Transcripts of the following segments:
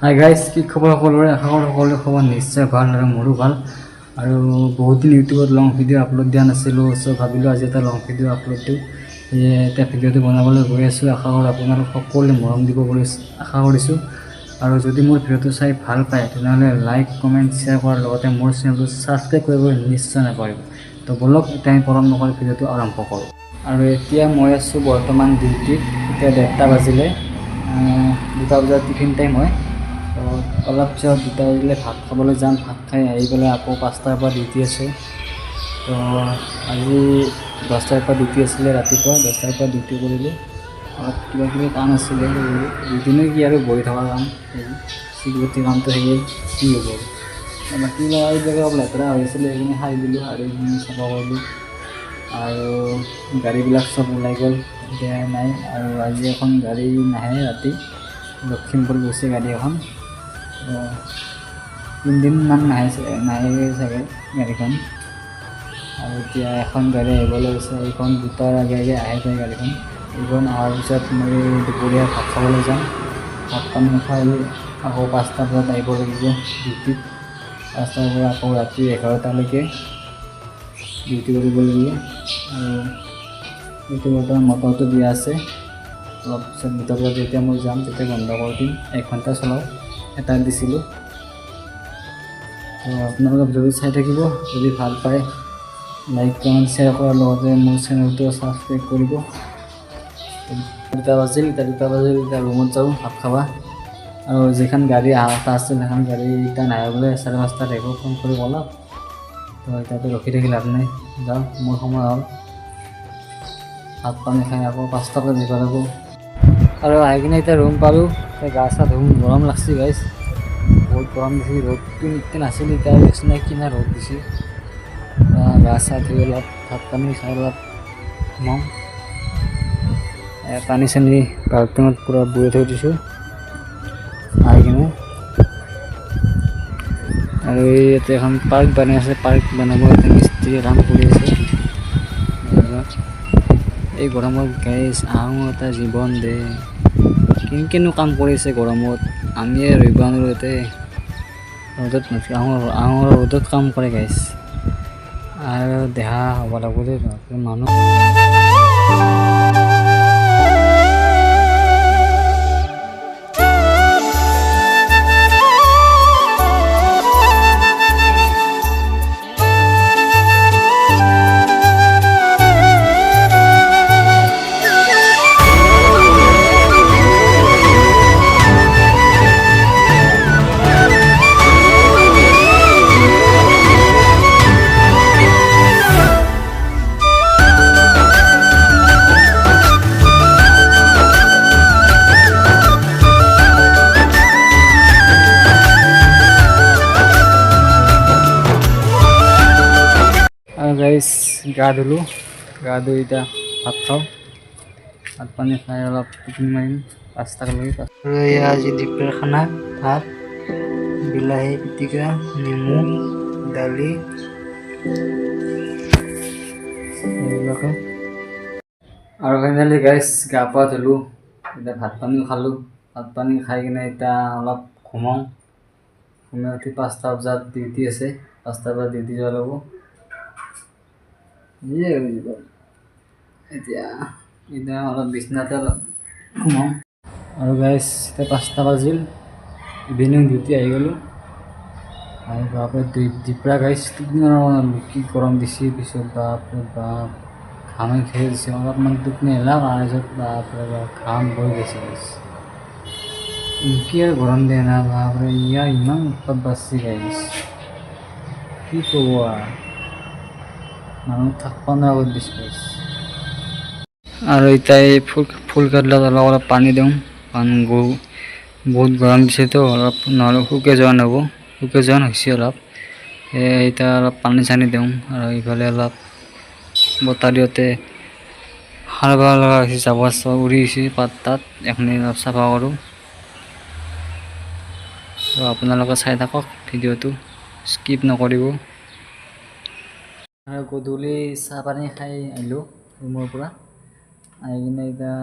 Hi guys, কি খবৰ সকলোৰে? আশা কৰোঁ সকলোৰে খবৰ নিশ্চয় ভাল আৰু মোৰো ভাল। আৰু বহুত দিন ইউটিউবত লং ভিডিঅ' আপলোড দিয়া নাছিলোঁ, চ' ভাবিলোঁ আজি এটা লং ভিডিঅ' আপলোড দিওঁ। সেয়ে এতিয়া ভিডিঅ'টো বনাবলৈ গৈ আছোঁ। আশা কৰোঁ আপোনালোক সকলোৱে মৰম দিব বুলি আশা কৰিছোঁ। আৰু যদি মোৰ ভিডিঅ'টো চাই ভাল পায় তেনেহ'লে লাইক, কমেণ্ট, শ্বেয়াৰ কৰাৰ লগতে মোৰ চেনেলটো ছাবস্ক্ৰাইব কৰিবলৈ নিশ্চয় নাপাহৰিব। তো বলক এতিয়া আমি পলম নকৰি ভিডিঅ'টো আৰম্ভ কৰোঁ। আৰু এতিয়া মই আছোঁ বৰ্তমান ডিউটিত। এতিয়া 1:30 বাজিলে, 2টা বজাত টিফিন টাইম হয়। তো অলপ পিছত 2টা বাজিলে ভাত খাবলৈ যাম। ভাত খাই আহি পেলাই আকৌ 5টাৰ পৰা ডিউটি আছে। তো আজি 10টাৰ পৰা ডিউটি আছিলে, ৰাতিপুৱা 10টাৰ পৰা ডিউটি কৰিলোঁ। অলপ কিবা কিবি কাম আছিলে, ডিউটিনো কি আৰু বহি থকা কাম, চিকিউৰিটি কামটো সেয়ে কি হ'ব। বাকী এইবিলাক অলপ লেতেৰা হৈ আছিলে, সেইখিনি সাৰি দিলোঁ আৰু এইখিনি চাফা কৰিলোঁ। আৰু গাড়ীবিলাক চব ওলাই গ'ল, এতিয়া নাই। আৰু আজি এখন গাড়ী নাহে ৰাতি, লখিমপুৰ গৈছে গাড়ী এখন। 3দিনমান নাহে চাগে গাড়ীখন। আৰু এতিয়া এখন গাড়ী আহিবলৈ গৈছে, এইখন 2টাৰ আগে আগে আহে যায় গাড়ীখন। এইখন অহাৰ পিছত মই দুপৰীয়া ভাত খাবলৈ যাম। ভাত পানী খাই আকৌ 5টা বজাত আহিব লাগিব ডিউটিত। 5টাৰ পৰা আকৌ ৰাতি 11টালৈকে ডিউটি কৰিব লাগিব। আৰু এইটো বৰ্তমান মটৰটো দিয়া আছে। অলপ পিছত 2টা বজাত যেতিয়া মই যাম তেতিয়া বন্ধ কৰি দিম। 1 ঘণ্টা চলাওঁ, এটা দিছিলোঁ। তো আপোনালোকে ভিডিঅ'টো চাই থাকিব। যদি ভাল পায় লাইক, কমেণ্ট, শ্বেয়াৰ কৰাৰ লগতে মোৰ চেনেলটো ছাবস্ক্ৰাইব কৰিব। 2টা বাজিল, এতিয়া ৰুমত যাওঁ ভাত খাবা। আৰু যিখন গাড়ী অহা কথা আছিল সেইখন গাড়ী এতিয়া নাহে বোলে, 5:30 আহিব ফোন কৰি ক'লক। তো এতিয়াতো ৰখি থাকি লাভ নাই, যাওঁ, মোৰ সময় হ'ল। ভাত পানী খাই আকৌ 5টা বজাত দিব লাগিব। আৰু আহি কিনে এতিয়া ৰুম পালোঁ, গা চা ধুম। গৰম লাগছে গাইজ, বহুত গৰম দিছে। ৰ'দটো এতিয়া নাছিল, এতিয়া দেখছোন নাই কিনা ৰ'দ দিছে। গা চা ধুই অলপ ভাত পানী খাই অলপ সোমাম। পানী চানী বাল্টিঙত পূৰা বুৰাই থৈ দিছোঁ আহি কিনে। আৰু ইয়াতে এখন পাৰ্ক বনাই আছে, পাৰ্ক বনাব মিস্ত্ৰীয়ে কাম কৰি আছে। এই গৰমত গাইজ আহোঁ এটা জীৱন দে, কেনেকেনো কাম কৰিছে গৰমত। আমিয়ে ৰহিব নোৱাৰোঁ ইয়াতে ৰ'দত। আহোঁ ৰ'দত কাম কৰে গাইজ। আৰু দেহা হ'ব লাগিব দেই মানুহ। আৰু গাইজ গা ধুলোঁ, গা ধুই এতিয়া ভাত খাওঁ। ভাত পানী খাই অলপ টোপনি মাৰিম 5টালৈকে। আৰু এয়া আজি দুপৰীয়াৰ খানা, ভাত, বিলাহী পিটিকা, নেমু, দালি এইবিলাকে। আৰু ফাইনেলি গাইজ গা পা ধুলোঁ, এতিয়া ভাত পানীও খালোঁ। ভাত পানী খাই কিনে এতিয়া অলপ ঘুমাওঁ। ঘুমাই উঠি 5টা বজাত ডিউটি আছে, 5টাৰ পৰা ডিউটি যাব লাগিব। এতিয়া অলপ বিচনাতে অলপ সোমাওঁ। আৰু গাইজ এতিয়া 5টা বাজিল, ইভিনিং ডিউটি আহি গ'লোঁ। আৰু বাপৰে দিপৰা গাইজ টোপনি কি গৰম দিছে। পিছত বাপৰে বাপ ঘামে খেলি দিছে। অলপমান টোপনি আহিলা, তাৰপিছত বাপৰে বাপ ঘাম বৈ গৈছে গাইজ। কি আৰু গৰম দিয়ে না বাপৰে, ইয়াৰ ইমান উৎপাত বাঢ়ছে গাইজ, কি ক'ব আৰু মানুহ থাকিব নোৱাৰা কৰি দিছে গাইজ। আৰু এতিয়া এই ফুল গছবিলাক অলপ পানী দিওঁ, কাৰণ বহুত গৰম দিছেতো, অলপ নহ'লে শুকাই যোৱা নহ'ব। শুকাই যোৱা হৈছে অলপ, এতিয়া অলপ পানী চানী দিওঁ। আৰু ইফালে অলপ বতাহ দিওঁতে সাৰ পাব লগা হৈছে, জাবৰ চাবৰ উৰি গৈছে পাত তাত, এইখিনি অলপ চাফা কৰোঁ। তো আপোনালোকে চাই থাকক ভিডিঅ'টো, স্কিপ নকৰিব। আৰু গধূলি চাহ পানী খাই আহিলোঁ ৰুমৰ পৰা। আহি কিনে এতিয়া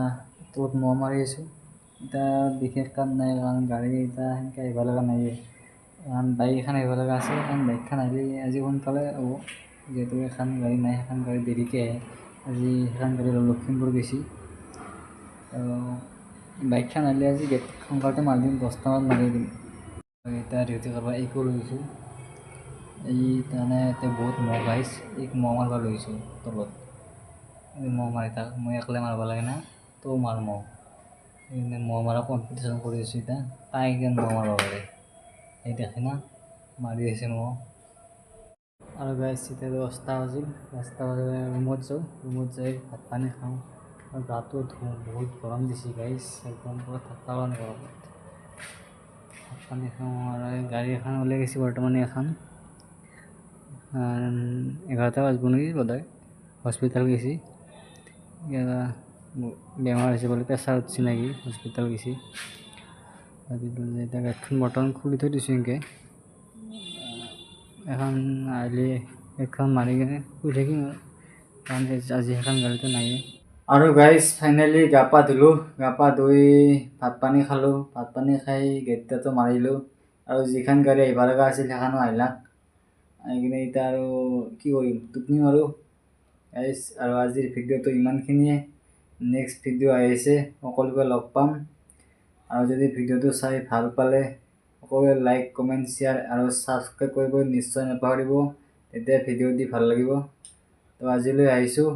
ত'ত মহ মাৰি আছোঁ। এতিয়া বিশেষ কাম নাই কাৰণ গাড়ী এতিয়া সেনেকৈ আহিব লগা নাই কাৰণ বাইক এখন আহিব লগা আছে কাৰণ বাইকখন আহিলে আজি সোনকালে হ'ব যিহেতু এখন গাড়ী নাই সেইখন গাড়ী দেৰিকৈ আহে আজি সেইখন গাড়ী লখিমপুৰ গৈছে বাইকখন আহিলে আজি গেট সোনকালতে মাৰি দিম 10টামান মাৰি দিম এতিয়া ডিউটি কৰিব এইকো লৈছোঁ এই তাৰমানে এতিয়া বহুত মহ আহিছে এই মহ মাৰিব লৈছোঁ তলত মহ মাৰি থাক মই অকলে মাৰিব লাগে না তো মাৰ মহ মহ মাৰা কম্পিটিশ্যন কৰি আছোঁ এতিয়া তাই কেন মহ মাৰিব পাৰে এই দেখে না মাৰি আছে মহ আৰু গাইছ এতিয়া 10টা বাজিল 10টা বজাত ৰুমত যাওঁ ৰুমত যাই ভাত পানী খাওঁ আৰু গাটো ধুওঁ বহুত গৰম দিছে গাইছ একদম পুৰা থাকিব নাই গৰমত ভাত পানী খাওঁ আৰু গাড়ী এখন ওলাই গৈছে বৰ্তমান এখন 11টা বাজিব নেকি বোধহয় হস্পিটেল গৈছে বেমাৰ হৈছে বোলে প্ৰেছাৰ উঠিছে নেকি হস্পিটেল গৈছে হস্পিটেল এতিয়া গেটখন বৰ্তমান খুলি থৈ দিছোঁ এনেকৈ এখন আহিলে গেটখন মাৰি কিনে শুই থাকিম কাৰণ আজি সেইখন গাড়ীটো নায়ে আৰু গাইজ ফাইনেলি গা পা ধুলোঁ গা পা ধুই ভাত পানী খালোঁ ভাত পানী খাই গেটটো মাৰিলোঁ আৰু যিখন গাড়ী আহিব লগা আছিল সেইখনো আহিলাক আহি কিনে এতিয়া আৰু কি কৰিম টোপনি মাৰোঁ গাইজ আৰু আজিৰ ভিডিঅ'টো ইমানখিনিয়ে নেক্সট ভিডিঅ' আহিছে সকলোকে লগ পাম আৰু যদি ভিডিঅ'টো চাই ভাল পালে সকলোৱে লাইক কমেণ্ট শ্বেয়াৰ আৰু ছাবস্ক্ৰাইব কৰিব নিশ্চয় নাপাহৰিব তেতিয়া ভিডিঅ' দি ভাল লাগিব তো আজিলৈ আহিছোঁ